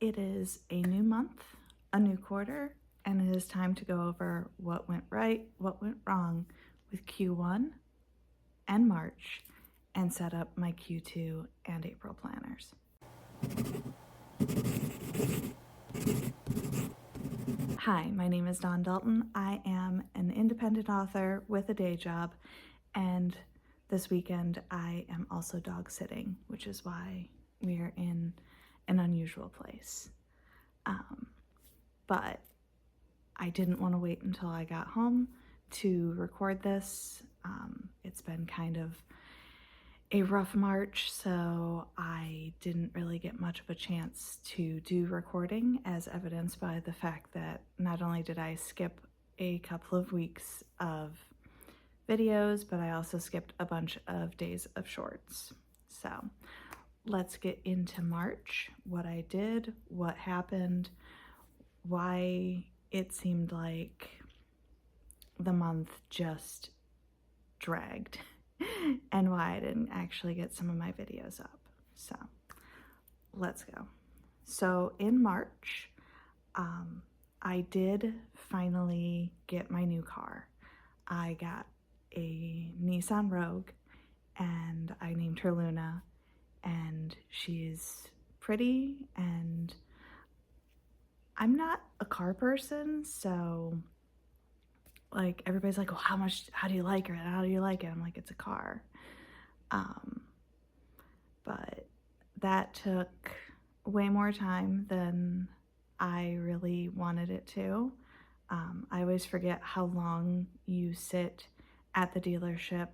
It is a new month, a new quarter, and it is time to go over what went right, what went wrong with Q1 and March, and set up my Q2 and April planners. Hi, my name is Dawn Dalton. I am an independent author with a day job, and this weekend I am also dog sitting, which is why we are in an unusual place. But I didn't want to wait until I got home to record this. It's been kind of a rough March, so I didn't really get much of a chance to do recording, as evidenced by the fact that not only did I skip a couple of weeks of videos, but I also skipped a bunch of days of shorts. So let's get into March, what I did, what happened, why it seemed like the month just dragged, and why I didn't actually get some of my videos up. So let's go. So in March, I did finally get my new car. I got a Nissan Rogue, and I named her Luna, and she's pretty, and I'm not a car person, so like everybody's like, well, how do you like her? How do you like it? I'm like, it's a car. But that took way more time than I really wanted it to. I always forget how long you sit at the dealership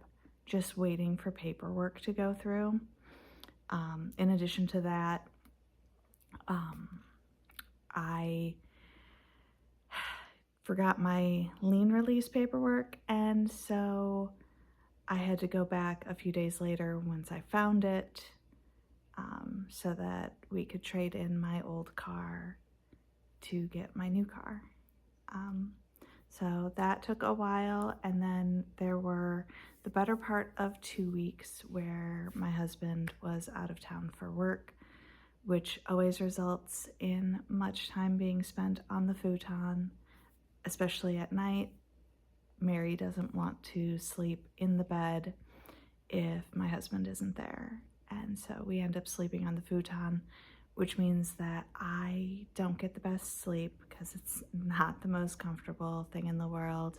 just waiting for paperwork to go through. In addition to that, I forgot my lien release paperwork, and so I had to go back a few days later once I found it, so that we could trade in my old car to get my new car. So that took a while, and then there were the better part of 2 weeks where my husband was out of town for work, which always results in much time being spent on the futon, especially at night. Mary doesn't want to sleep in the bed if my husband isn't there, and so we end up sleeping on the futon, which means that I don't get the best sleep because it's not the most comfortable thing in the world.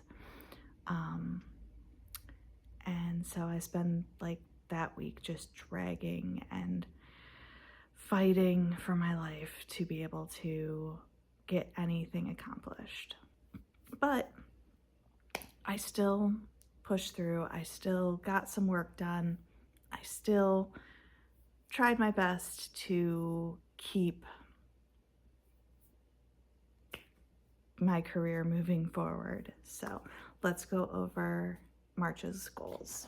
And so I spend like that week just dragging and fighting for my life to be able to get anything accomplished. But I still pushed through. I still got some work done. I still tried my best to keep my career moving forward. So let's go over March's goals.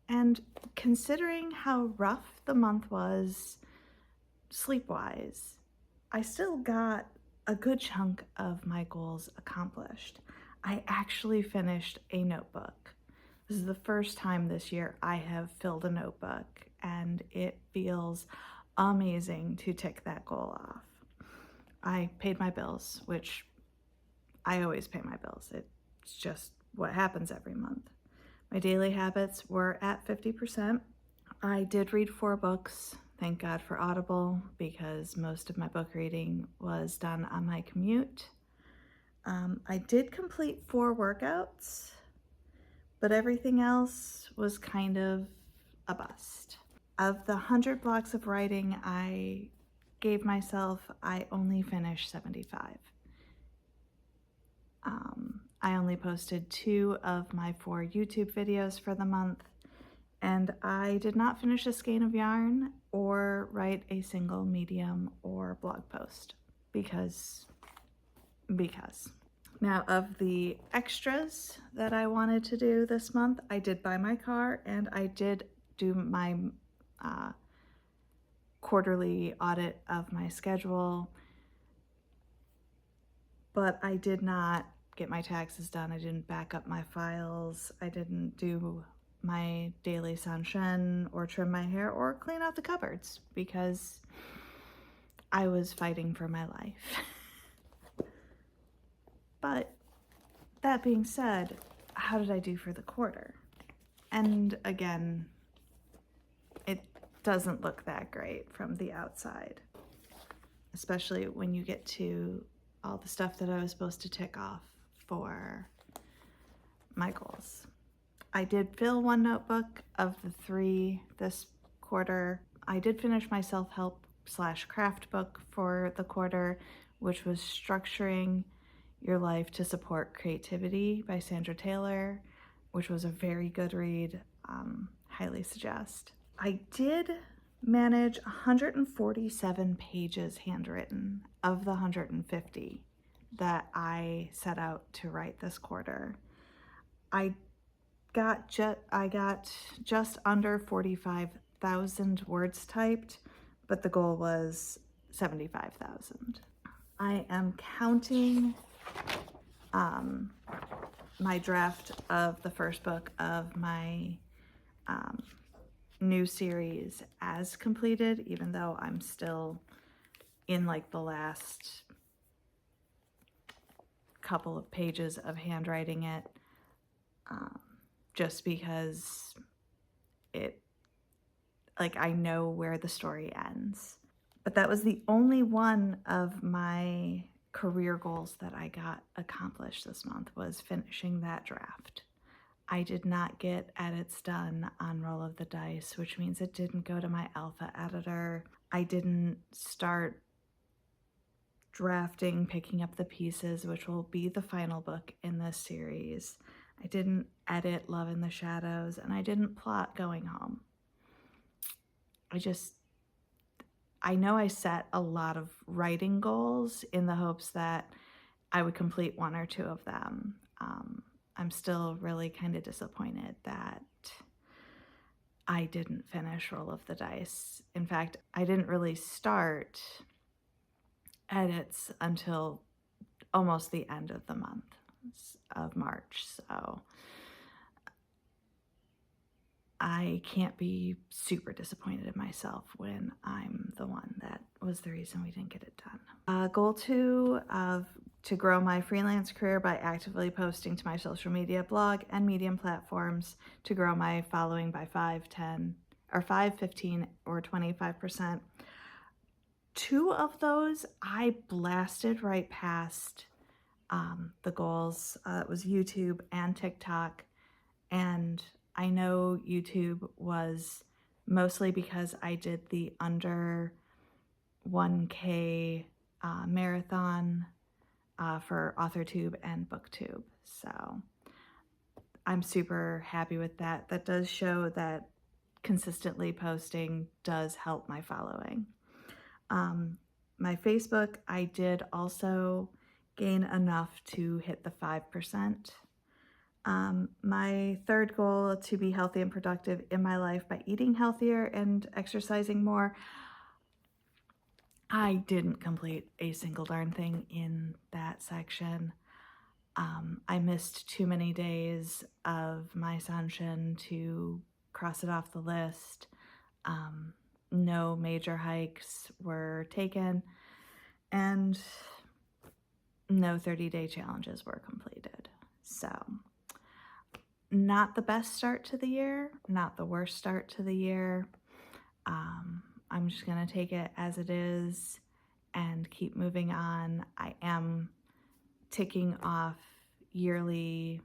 And considering how rough the month was sleep-wise, I still got a good chunk of my goals accomplished. I actually finished a notebook. This is the first time this year I have filled a notebook, and it feels amazing to tick that goal off. I paid my bills, which I always pay my bills. It's just what happens every month. My daily habits were at 50%. I did read 4 books. Thank God for Audible, because most of my book reading was done on my commute. I did complete 4 workouts, but everything else was kind of a bust. Of the 100 blocks of writing I gave myself, I only finished 75. I only posted 2 of my 4 YouTube videos for the month, and I did not finish a skein of yarn or write a single Medium or blog post because. Now, of the extras that I wanted to do this month, I did buy my car, and I did do my quarterly audit of my schedule, but I did not get my taxes done. I didn't back up my files. I didn't do my daily sanshen or trim my hair or clean out the cupboards because I was fighting for my life. But that being said, how did I do for the quarter? And again, it doesn't look that great from the outside, especially when you get to all the stuff that I was supposed to tick off for my goals. I did fill one notebook of the 3 this quarter. I did finish my self-help / craft book for the quarter, which was Structuring Your Life to Support Creativity by Sandra Taylor, which was a very good read. Highly suggest. I did manage 147 pages handwritten of the 150 that I set out to write this quarter. I got just under 45,000 words typed, but the goal was 75,000. I am counting my draft of the first book of my new series as completed, even though I'm still in like the last couple of pages of handwriting it, just because I know where the story ends. But that was the only one of my career goals that I got accomplished this month, was finishing that draft. I did not get edits done on Roll of the Dice, which means it didn't go to my alpha editor. I didn't start drafting, picking up the pieces, which will be the final book in this series. I didn't edit Love in the Shadows, and I didn't plot Going Home. I know I set a lot of writing goals in the hopes that I would complete 1 or 2 of them. I'm still really kind of disappointed that I didn't finish Roll of the Dice. In fact, I didn't really start edits until almost the end of the month of March, so I can't be super disappointed in myself when I'm the one that was the reason we didn't get it done. Goal 2 to grow my freelance career by actively posting to my social media, blog, and Medium platforms to grow my following by 5, 15, or 25%. 2 of those I blasted right past the goals. It was YouTube and TikTok, and I know YouTube was mostly because I did the under 1K marathon for AuthorTube and BookTube. So I'm super happy with that. That does show that consistently posting does help my following. My Facebook, I did also gain enough to hit the 5%. My third goal, to be healthy and productive in my life by eating healthier and exercising more, I didn't complete a single darn thing in that section. I missed too many days of my Sanshin to cross it off the list. No major hikes were taken, and no 30-day challenges were completed. So, not the best start to the year, not the worst start to the year. I'm just going to take it as it is and keep moving on. I am ticking off yearly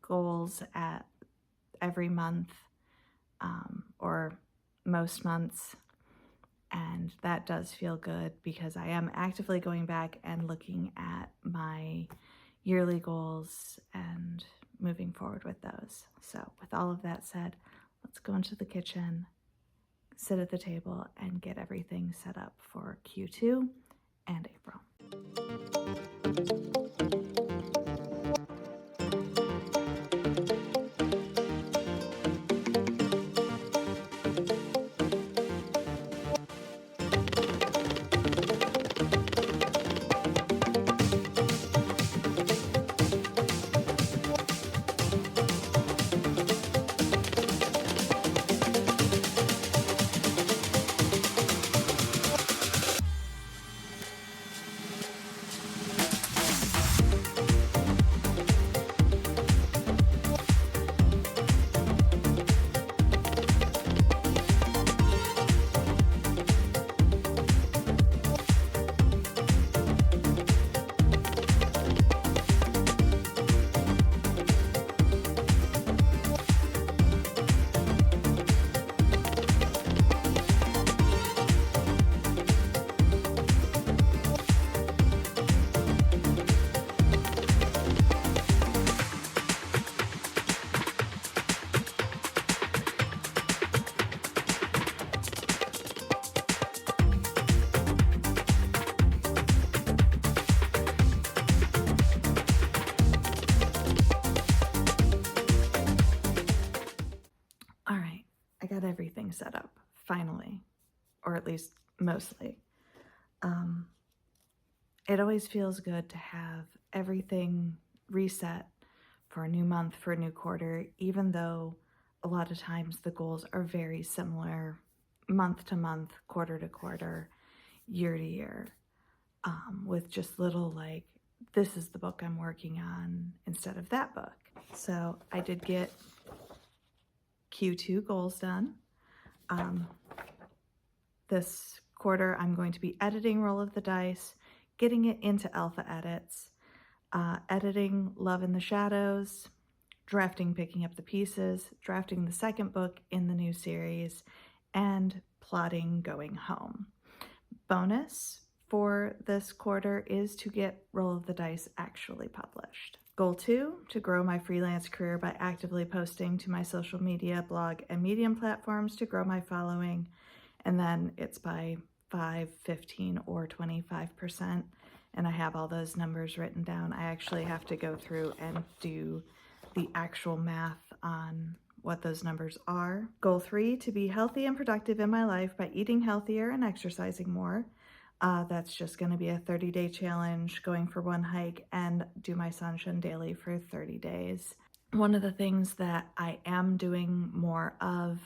goals at every month, or most months, and that does feel good because I am actively going back and looking at my yearly goals and moving forward with those. So with all of that said, let's go into the kitchen, sit at the table, and get everything set up for Q2 and April. everything set up, finally, or at least mostly. It always feels good to have everything reset for a new month, for a new quarter, even though a lot of times the goals are very similar month to month, quarter to quarter, year to year, with just little like, this is the book I'm working on instead of that book. So I did get Q2 goals done. This quarter, I'm going to be editing Roll of the Dice, getting it into alpha edits, editing Love in the Shadows, drafting Picking Up the Pieces, drafting the second book in the new series, and plotting Going Home. Bonus for this quarter is to get Roll of the Dice actually published. Goal 2, to grow my freelance career by actively posting to my social media, blog, and Medium platforms to grow my following. And then it's by 5, 15, or 25%. And I have all those numbers written down. I actually have to go through and do the actual math on what those numbers are. Goal 3, to be healthy and productive in my life by eating healthier and exercising more. That's just going to be a 30-day challenge, going for one hike and do my Sanshin daily for 30 days. One of the things that I am doing more of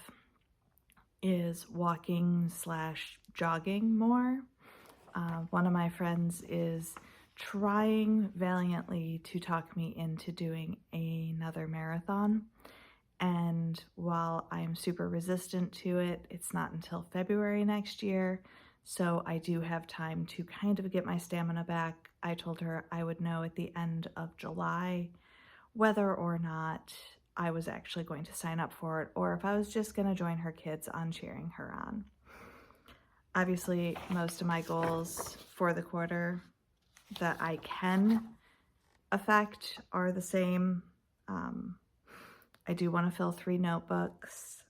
is walking / jogging more. One of my friends is trying valiantly to talk me into doing another marathon. And while I'm super resistant to it, it's not until February next year. So I do have time to kind of get my stamina back. I told her I would know at the end of July whether or not I was actually going to sign up for it or if I was just going to join her kids on cheering her on. Obviously, most of my goals for the quarter that I can affect are the same. I do want to fill 3 notebooks,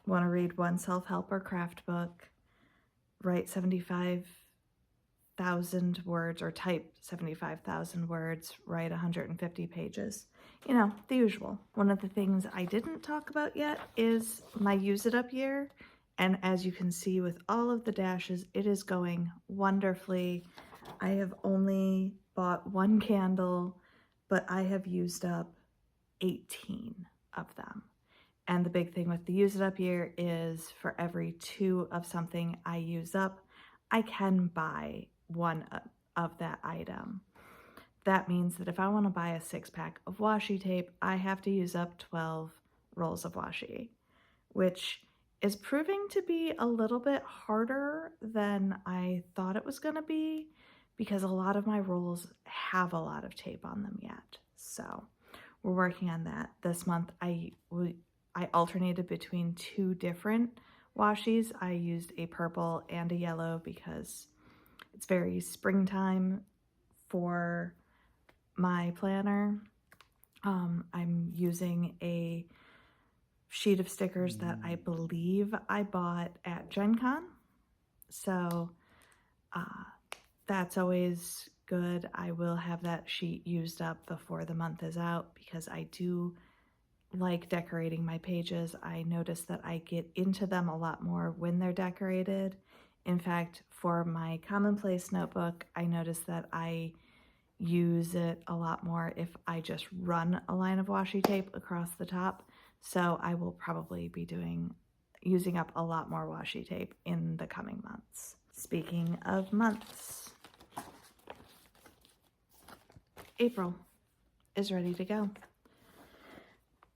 want to read 1 self-help or craft book, write 75,000 words or type 75,000 words, write 150 pages. You know, the usual. One of the things I didn't talk about yet is my Use It Up year. And as you can see with all of the dashes, it is going wonderfully. I have only bought 1 candle, but I have used up 18 of them. And the big thing with the Use It Up year is for every 2 of something I use up, I can buy 1 of that item. That means that if I want to buy a 6-pack of washi tape, I have to use up 12 rolls of washi, which is proving to be a little bit harder than I thought it was going to be because a lot of my rolls have a lot of tape on them yet. So we're working on that. This month I alternated between 2 different washis. I used a purple and a yellow because it's very springtime for my planner. I'm using a sheet of stickers that I believe I bought at Gen Con. So that's always good. I will have that sheet used up before the month is out because I do like decorating my pages. I notice that I get into them a lot more when they're decorated. In fact, for my commonplace notebook, I notice that I use it a lot more if I just run a line of washi tape across the top. So I will probably be using up a lot more washi tape in the coming months. Speaking of months, April is ready to go.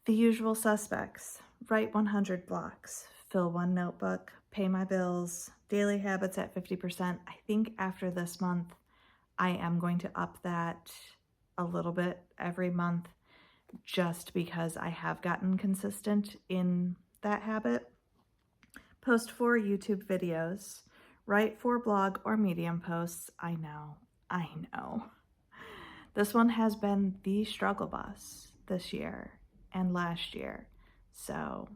The usual suspects: write 100 blocks, fill 1 notebook, pay my bills, daily habits at 50%. I think after this month, I am going to up that a little bit every month just because I have gotten consistent in that habit. Post 4 YouTube videos, write 4 blog or Medium posts. I know. This one has been the struggle bus this year and last year, so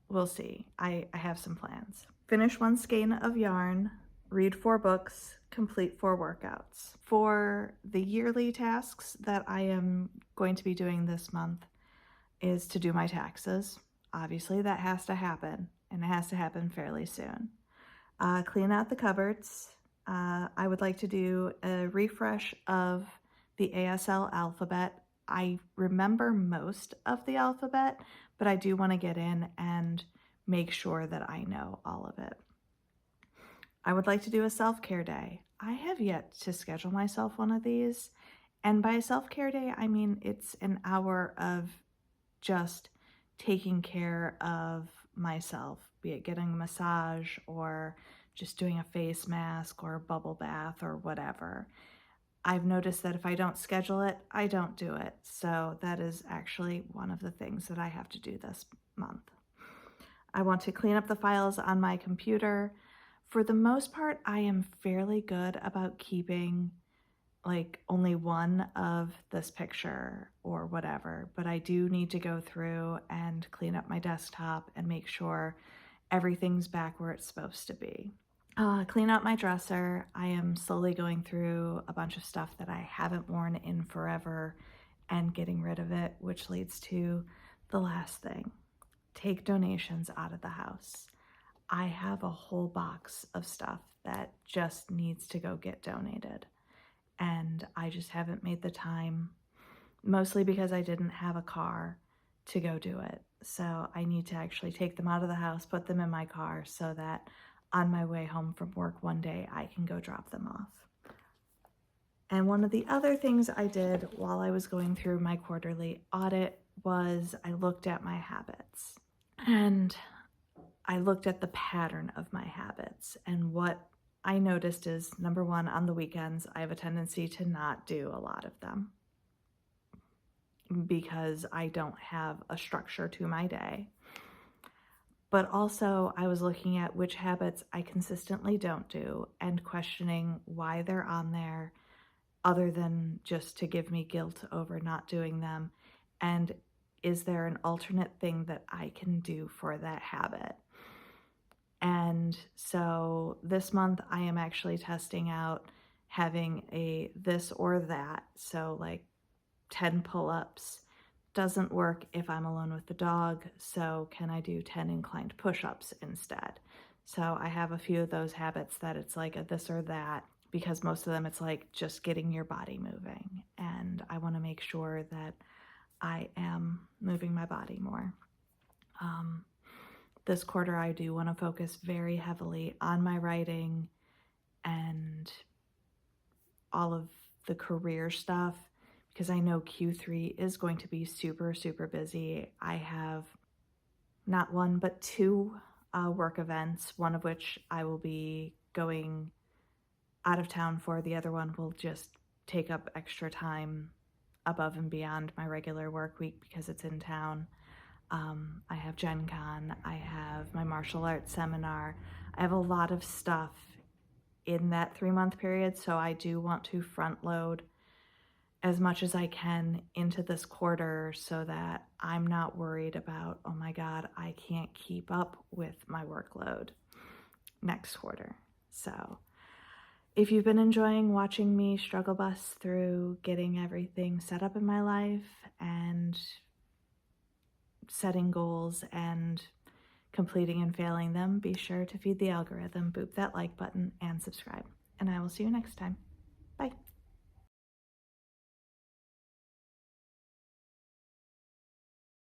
we'll see. I have some plans. Finish 1 skein of yarn, read 4 books, complete 4 workouts. For the yearly tasks that I am going to be doing this month is to do my taxes. obviously that has to happen, and it has to happen fairly soon. Clean out the cupboards. I would like to do a refresh of the ASL alphabet. I remember most of the alphabet, but I do want to get in and make sure that I know all of it. I would like to do a self-care day. I have yet to schedule myself one of these. And by self-care day, I mean it's an hour of just taking care of myself, be it getting a massage or just doing a face mask or a bubble bath or whatever. I've noticed that if I don't schedule it, I don't do it. So that is actually one of the things that I have to do this month. I want to clean up the files on my computer. For the most part, I am fairly good about keeping like only one of this picture or whatever, but I do need to go through and clean up my desktop and make sure everything's back where it's supposed to be. Clean out my dresser. I am slowly going through a bunch of stuff that I haven't worn in forever and getting rid of it, which leads to the last thing. Take donations out of the house. I have a whole box of stuff that just needs to go get donated, and I just haven't made the time, mostly because I didn't have a car to go do it. So I need to actually take them out of the house, put them in my car so that on my way home from work one day, I can go drop them off. And one of the other things I did while I was going through my quarterly audit was I looked at my habits. And I looked at the pattern of my habits, and what I noticed is, number one, on the weekends, I have a tendency to not do a lot of them because I don't have a structure to my day. But also I was looking at which habits I consistently don't do and questioning why they're on there other than just to give me guilt over not doing them. And is there an alternate thing that I can do for that habit? And so this month I am actually testing out having a this or that. So like 10 pull-ups doesn't work if I'm alone with the dog. So can I do 10 inclined push-ups instead? So I have a few of those habits that it's like a this or that, because most of them it's like just getting your body moving. And I want to make sure that I am moving my body more. This quarter, I do want to focus very heavily on my writing and all of the career stuff, because I know Q3 is going to be super, super busy. I have not one, but two work events, one of which I will be going out of town for. The other one will just take up extra time above and beyond my regular work week because it's in town. I have Gen Con, I have my martial arts seminar. I have a lot of stuff in that 3-month period, so I do want to front load as much as I can into this quarter so that I'm not worried about, oh my God, I can't keep up with my workload next quarter. So if you've been enjoying watching me struggle bus through getting everything set up in my life and setting goals and completing and failing them, be sure to feed the algorithm, boop that like button, and subscribe. And I will see you next time.